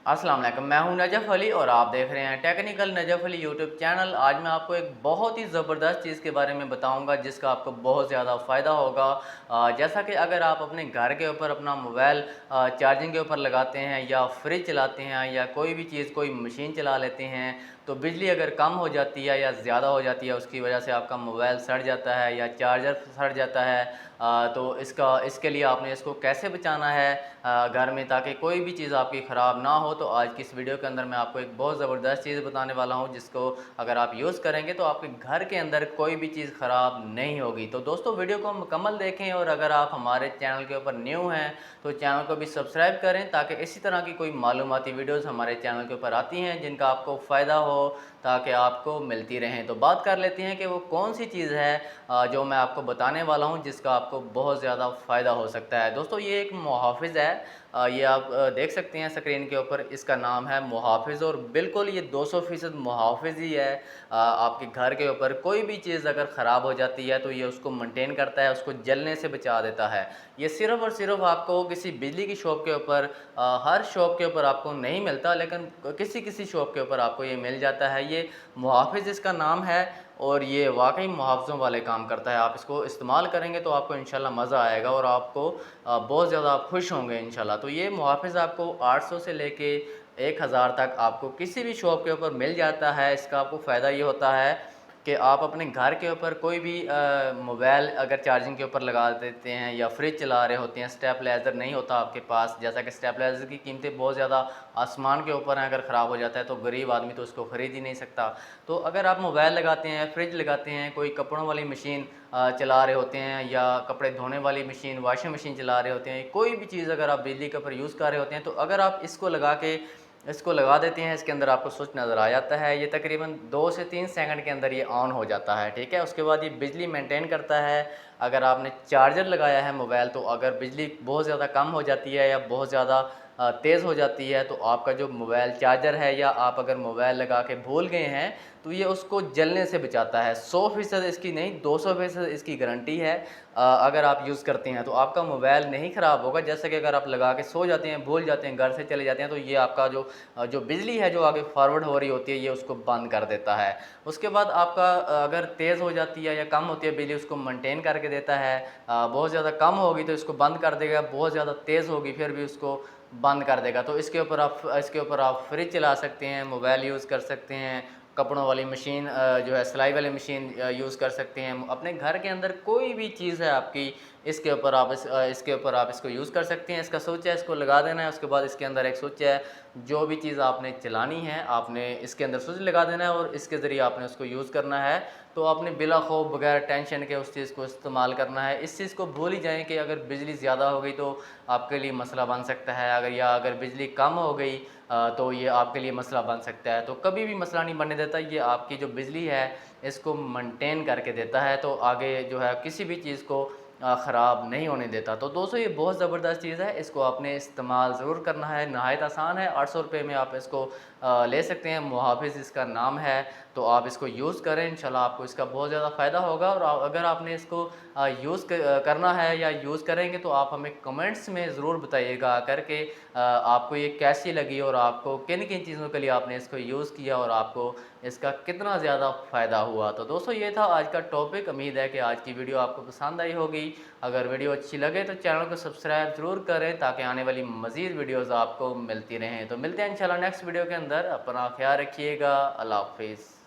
अस्सलाम वालेकुम, मैं हूं नजफ़ अली और आप देख रहे हैं technical Najaf Ali YouTube channel. आज मैं आपको एक बहुत ही ज़बरदस्त चीज़ के बारे में बताऊंगा जिसका आपको बहुत ज़्यादा फ़ायदा होगा। जैसा कि अगर आप अपने घर के ऊपर अपना मोबाइल चार्जिंग के ऊपर लगाते हैं या फ्रिज चलाते हैं या कोई भी चीज़ कोई मशीन चला लेते हैं, तो बिजली अगर कम हो जाती है या ज़्यादा हो जाती है, उसकी वजह से आपका मोबाइल सड़ जाता है या चार्जर सड़ जाता है। तो इसके लिए आपने इसको कैसे बचाना है घर में, ताकि कोई भी चीज़ आपकी ख़राब ना हो। तो आज की इस वीडियो के अंदर मैं आपको एक बहुत ज़बरदस्त चीज़ बताने वाला हूँ जिसको अगर आप यूज़ करेंगे तो आपके घर के अंदर कोई भी चीज़ ख़राब नहीं होगी। तो दोस्तों, वीडियो को मुकम्मल देखें और अगर आप हमारे चैनल के ऊपर न्यू हैं तो चैनल को भी सब्सक्राइब करें, ताकि इसी तरह की कोई मालूमाती वीडियोज़ हमारे चैनल के ऊपर आती हैं जिनका आपको फ़ायदा हो, ताकि आपको मिलती रहें। तो बात कर लेते हैं कि वो कौन सी चीज़ है जो मैं आपको बताने वाला हूँ जिसका आपको बहुत ज़्यादा फ़ायदा हो सकता है। दोस्तों, ये एक मुहाफ़िज़ है। ये आप देख सकते हैं स्क्रीन के ऊपर, इसका नाम है मुहाफ़िज़ और बिल्कुल ये 200% मुहाफ़िज़ ही है। आपके घर के ऊपर कोई भी चीज़ अगर ख़राब हो जाती है तो ये उसको मेंटेन करता है, उसको जलने से बचा देता है। ये सिर्फ़ और सिर्फ़ आपको किसी बिजली की शॉप के ऊपर, हर शॉप के ऊपर आपको नहीं मिलता, लेकिन किसी-किसी शॉप के ऊपर आपको ये मिल जाता है। ये मुहाफ़िज़ इसका नाम है और ये वाक़ई मुहाफ़िज़ों वाले काम करता है। आप इसको इस्तेमाल करेंगे तो आपको इंशाल्लाह मज़ा आएगा और आपको बहुत ज़्यादा आप खुश होंगे इंशाल्लाह। तो ये मुहाफ़िज़ आपको 800 से लेके 1000 तक आपको किसी भी शॉप के ऊपर मिल जाता है। इसका आपको फ़ायदा ये होता है कि आप अपने घर के ऊपर कोई भी मोबाइल अगर चार्जिंग के ऊपर लगा देते हैं या फ्रिज चला रहे होते हैं, स्टेबलाइज़र नहीं होता आपके पास, जैसा कि स्टेबलाइज़र की कीमतें बहुत ज़्यादा आसमान के ऊपर हैं, अगर ख़राब हो जाता है तो गरीब आदमी तो उसको ख़रीद ही नहीं सकता। तो अगर आप मोबाइल लगाते हैं, फ्रिज लगाते हैं, कोई कपड़ों वाली मशीन चला रहे होते हैं या कपड़े धोने वाली मशीन, वॉशिंग मशीन चला रहे होते हैं, कोई भी चीज़ अगर आप बिजली के ऊपर यूज़ कर रहे होते हैं, तो अगर आप इसको लगा देते हैं, इसके अंदर आपको स्विच नज़र आ जाता है। ये तकरीबन 2 से 3 सेकंड के अंदर ये ऑन हो जाता है, ठीक है। उसके बाद ये बिजली मेंटेन करता है। अगर आपने चार्जर लगाया है मोबाइल, तो अगर बिजली बहुत ज़्यादा कम हो जाती है या बहुत ज़्यादा तेज़ हो जाती है, तो आपका जो मोबाइल चार्जर है या आप अगर मोबाइल लगा के भूल गए हैं, तो ये उसको जलने से बचाता है। 100% इसकी नहीं, 200% इसकी गारंटी है। अगर आप यूज़ करते हैं तो आपका मोबाइल नहीं ख़राब होगा। जैसे कि अगर आप लगा के सो जाते हैं, भूल जाते हैं, घर से चले जाते हैं, तो ये आपका जो बिजली है जो आगे फॉरवर्ड हो रही होती है, ये उसको बंद कर देता है। उसके बाद आपका अगर तेज़ हो जाती है या कम होती है बिजली, उसको मेंटेन करके देता है। बहुत ज़्यादा कम होगी तो इसको बंद कर देगा, बहुत ज़्यादा तेज़ होगी फिर भी उसको बंद कर देगा। तो इसके ऊपर आप फ्रिज चला सकते हैं, मोबाइल यूज़ कर सकते हैं, कपड़ों वाली मशीन जो है सिलाई वाली मशीन यूज़ कर सकते हैं। अपने घर के अंदर कोई भी चीज़ है आपकी, इसके ऊपर आप इसको यूज़ कर सकते हैं। इसका स्विच है, इसको लगा देना है। उसके बाद इसके अंदर एक स्विच है, जो भी चीज़ आपने चलानी है आपने इसके अंदर स्विच लगा देना है और इसके ज़रिए आपने उसको यूज़ करना है। तो आपने बिला खौफ बगैर टेंशन के उस चीज़ को इस्तेमाल करना है। इस चीज़ को भूल ही जाएँ कि अगर बिजली ज़्यादा हो गई तो आपके लिए मसला बन सकता है, अगर बिजली कम हो गई तो ये आपके लिए मसला बन सकता है। तो कभी भी मसला नहीं बनने देता, ये आपकी जो बिजली है इसको मेंटेन करके देता है, तो आगे जो है किसी भी चीज़ को ख़राब नहीं होने देता। तो दोस्तों, ये बहुत ज़बरदस्त चीज़ है, इसको आपने इस्तेमाल ज़रूर करना है। नहायत आसान है, 800 रुपये में आप इसको ले सकते हैं। मुहाफ़िज़ इसका नाम है, तो आप इसको यूज़ करें, इंशाल्लाह आपको इसका बहुत ज़्यादा फ़ायदा होगा। और अगर आपने इसको करना है या यूज़ करेंगे तो आप हमें कमेंट्स में ज़रूर बताइएगा करके आपको ये कैसी लगी और आपको किन-किन चीज़ों के लिए आपने इसको यूज़ किया और आपको इसका कितना ज़्यादा फ़ायदा हुआ। तो दोस्तों, ये था आज का टॉपिक। उम्मीद है कि आज की वीडियो आपको पसंद आई होगी। अगर वीडियो अच्छी लगे तो चैनल को सब्सक्राइब ज़रूर करें, ताकि आने वाली मज़ीद वीडियोज़ आपको मिलती रहें। तो मिलते हैं इंशाल्लाह नेक्स्ट वीडियो के अंदर। अपना ख़्याल रखिएगा। अल्लाह हाफ़िज़।